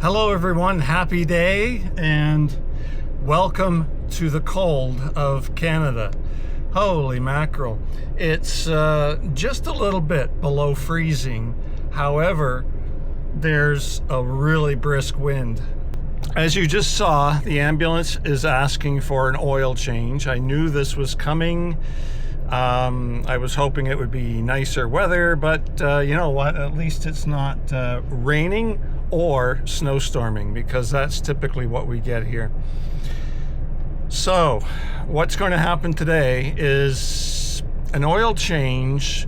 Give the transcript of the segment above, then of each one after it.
Hello everyone, happy day and welcome to the cold of Canada. Holy mackerel. It's just a little bit below freezing. However, there's a really brisk wind. As you just saw, the ambulance is asking for an oil change. I knew this was coming. I was hoping it would be nicer weather, but you know what? At least it's not raining or snowstorming, because that's typically what we get here. So what's going to happen today is an oil change,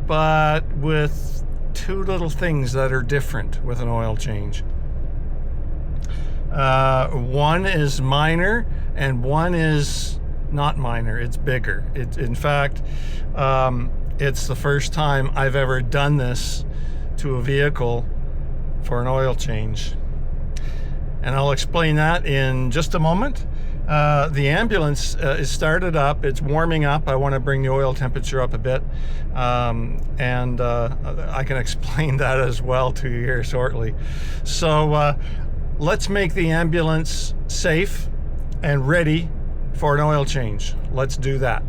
but with two little things that are different with an oil change. One is minor and one is not minor. It's bigger. In fact, it's the first time I've ever done this to a vehicle for an oil change, and I'll explain that in just a moment. The ambulance is started up. It's warming up. I want to bring the oil temperature up a bit, and I can explain that as well to you here shortly. So let's make the ambulance safe and ready for an oil change. Let's do that.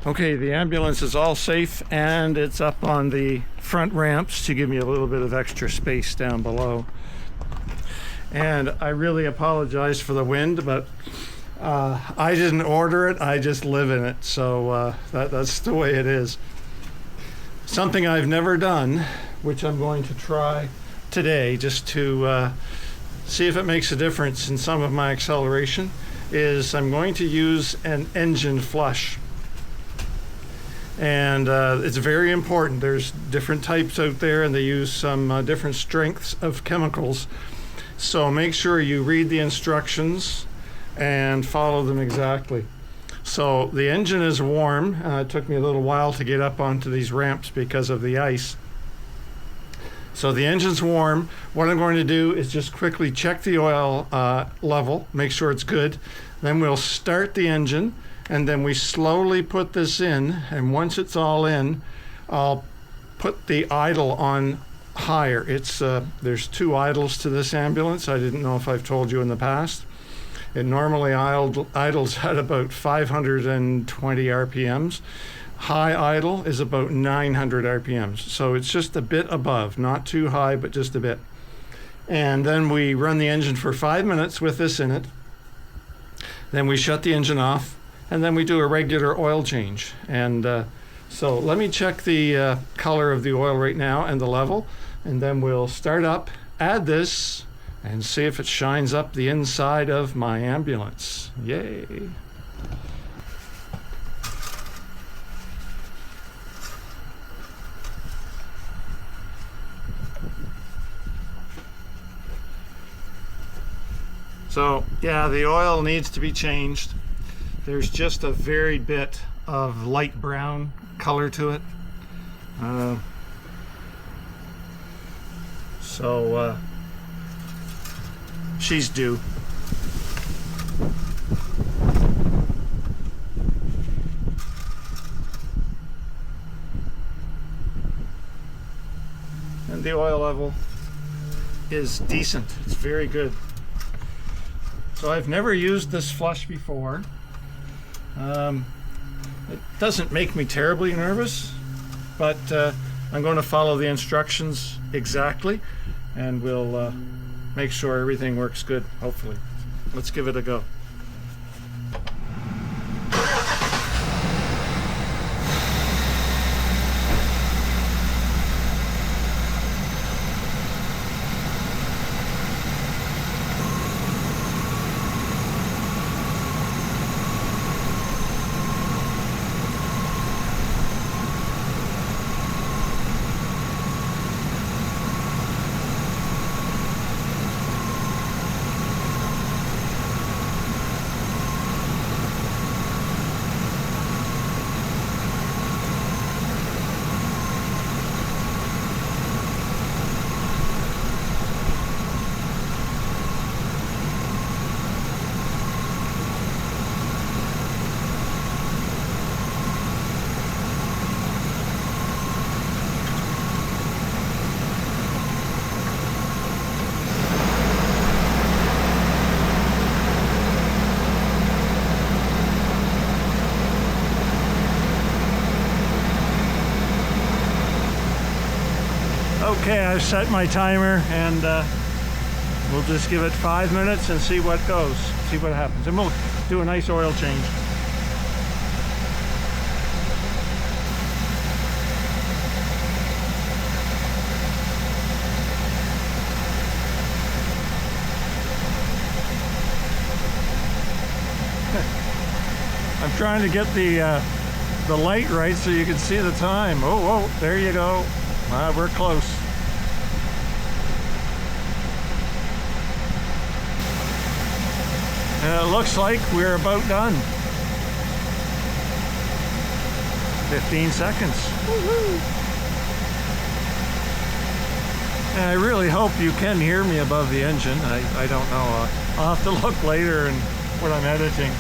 Okay, the ambulance is all safe and it's up on the front ramps to give me a little bit of extra space down below. And I really apologize for the wind, but I didn't order it, I just live in it. So that's the way it is. Something I've never done, which I'm going to try today just to see if it makes a difference in some of my acceleration, is I'm going to use an engine flush. And it's very important. There's different types out there and they use some different strengths of chemicals. So make sure you read the instructions and follow them exactly. So the engine is warm. It took me a little while to get up onto these ramps because of the ice. So the engine's warm. What I'm going to do is just quickly check the oil level, make sure it's good. Then we'll start the engine, and then we slowly put this in, and once it's all in, I'll put the idle on higher. It's there's two idles to this ambulance. I didn't know if I've told you in the past. It normally idles at about 520 RPMs. High idle is about 900 RPMs. So it's just a bit above, not too high, but just a bit. And then we run the engine for 5 minutes with this in it. Then we shut the engine off, and then we do a regular oil change. And so let me check the color of the oil right now and the level, and then we'll start up, add this, and see if it shines up the inside of my ambulance. Yay! So yeah, the oil needs to be changed. There's just a very bit of light brown color to it. So she's due. And the oil level is decent. It's very good. So I've never used this flush before. It doesn't make me terribly nervous, but I'm going to follow the instructions exactly, and we'll make sure everything works good, hopefully. Let's give it a go. Okay, I've set my timer, and we'll just give it 5 minutes and see what goes, see what happens. And we'll do a nice oil change. I'm trying to get the light right so you can see the time. Oh, there you go. We're close. And it looks like we're about done. 15 seconds. Woo-hoo. And I really hope you can hear me above the engine. I don't know. I'll have to look later and when I'm editing.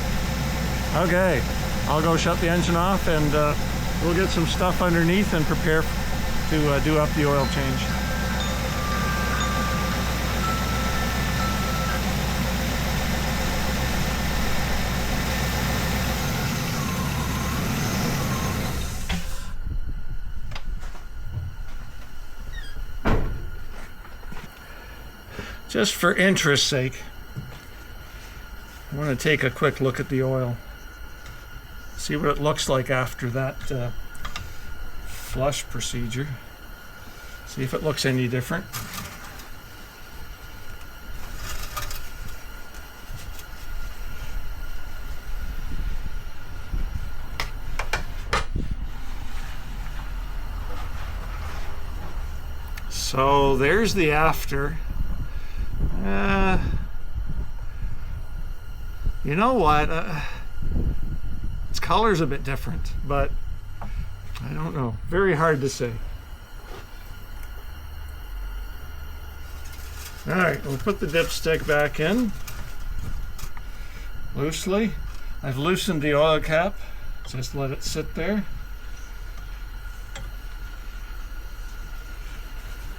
Okay, I'll go shut the engine off, and we'll get some stuff underneath and prepare to do up the oil change. Just for interest's sake, I want to take a quick look at the oil. See what it looks like after that flush procedure. See if it looks any different. So there's the after. You know what? Its color's a bit different, but I don't know. Very hard to say. All right, we'll put the dipstick back in loosely. I've loosened the oil cap. Just let it sit there.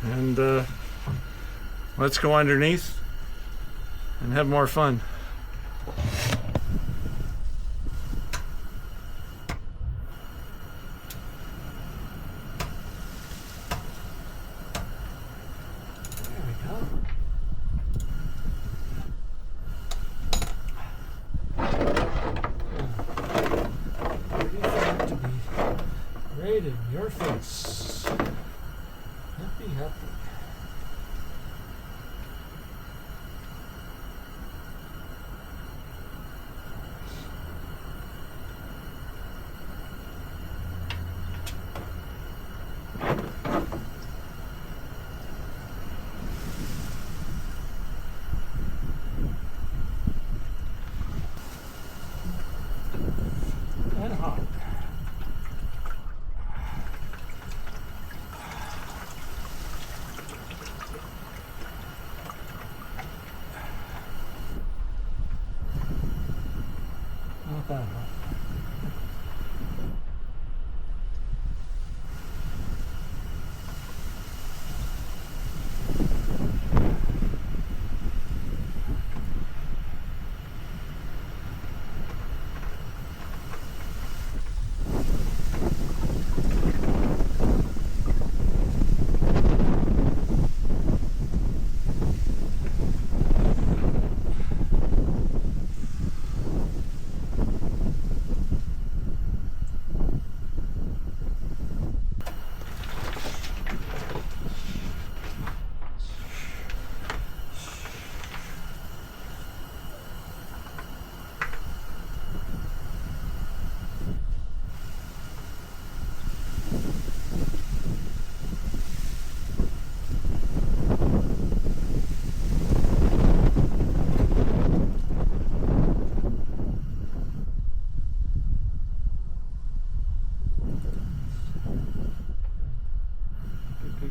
And let's go underneath and have more fun. face. Happy, happy. And hot. Not that hot.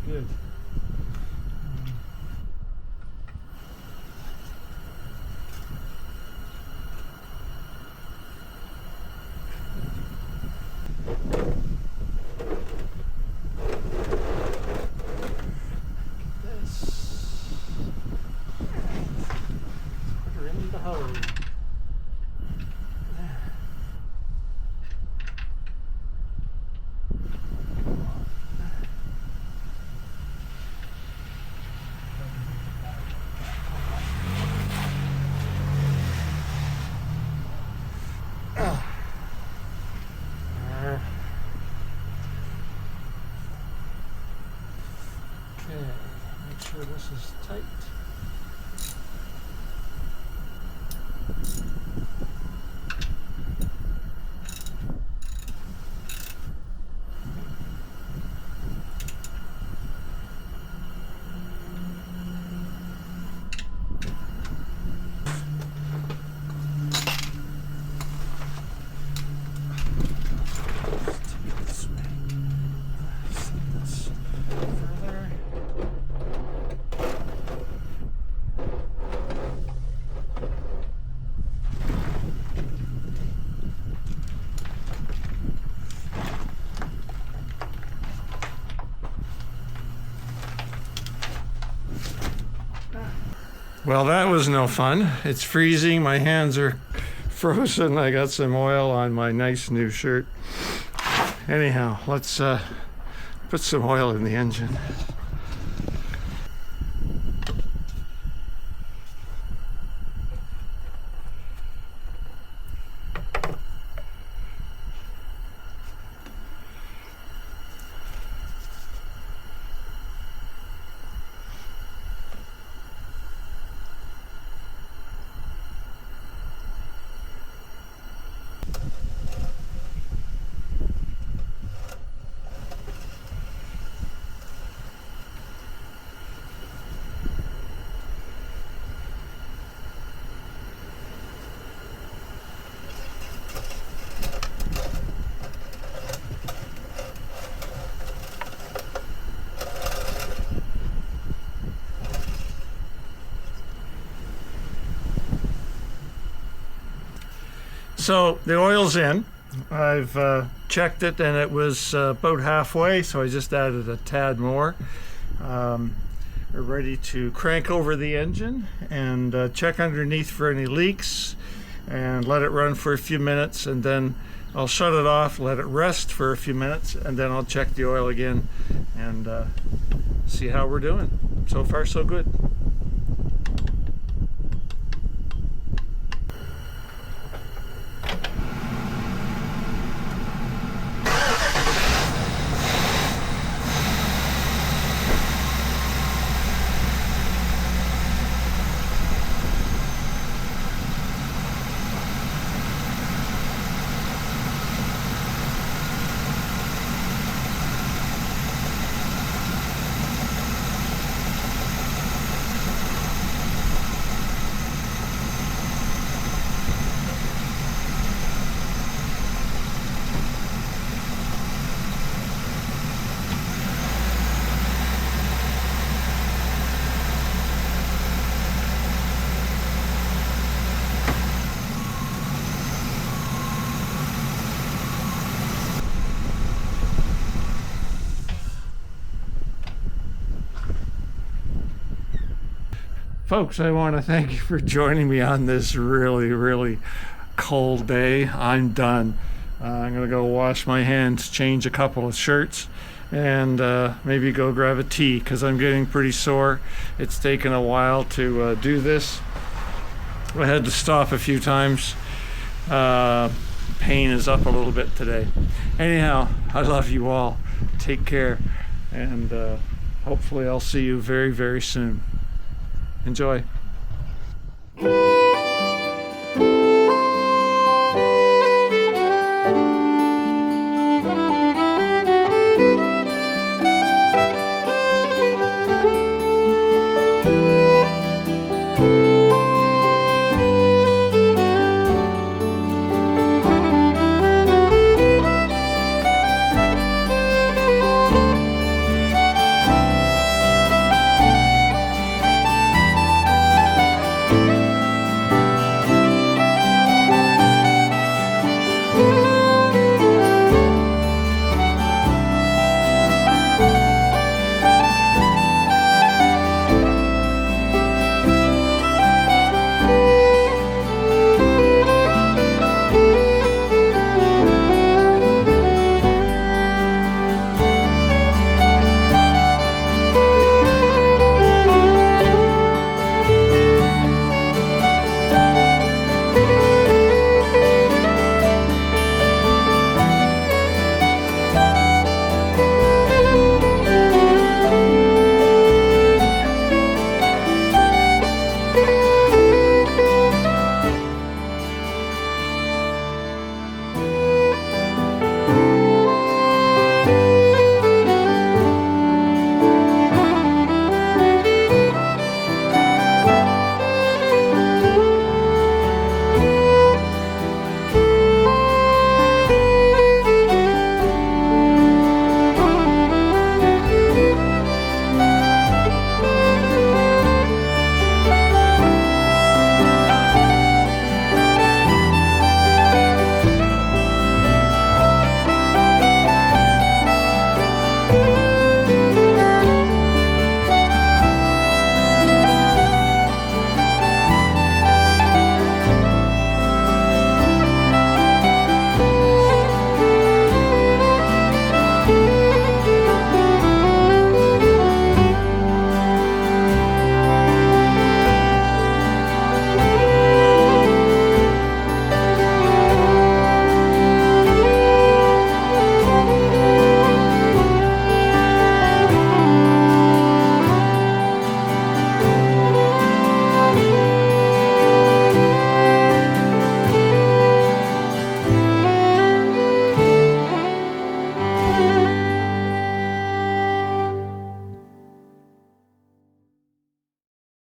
Good. This. We're in the hole. Okay, make sure this is tight. Well, that was no fun. It's freezing. My hands are frozen. I got some oil on my nice new shirt. Anyhow, let's put some oil in the engine. So the oil's in. I've checked it and it was about halfway, so I just added a tad more. We're ready to crank over the engine and check underneath for any leaks and let it run for a few minutes, and then I'll shut it off, let it rest for a few minutes, and then I'll check the oil again and see how we're doing. So far so good. Folks, I want to thank you for joining me on this really, really cold day. I'm done. I'm going to go wash my hands, change a couple of shirts, and maybe go grab a tea because I'm getting pretty sore. It's taken a while to do this. I had to stop a few times. Pain is up a little bit today. Anyhow, I love you all. Take care, and hopefully I'll see you very, very soon. Enjoy.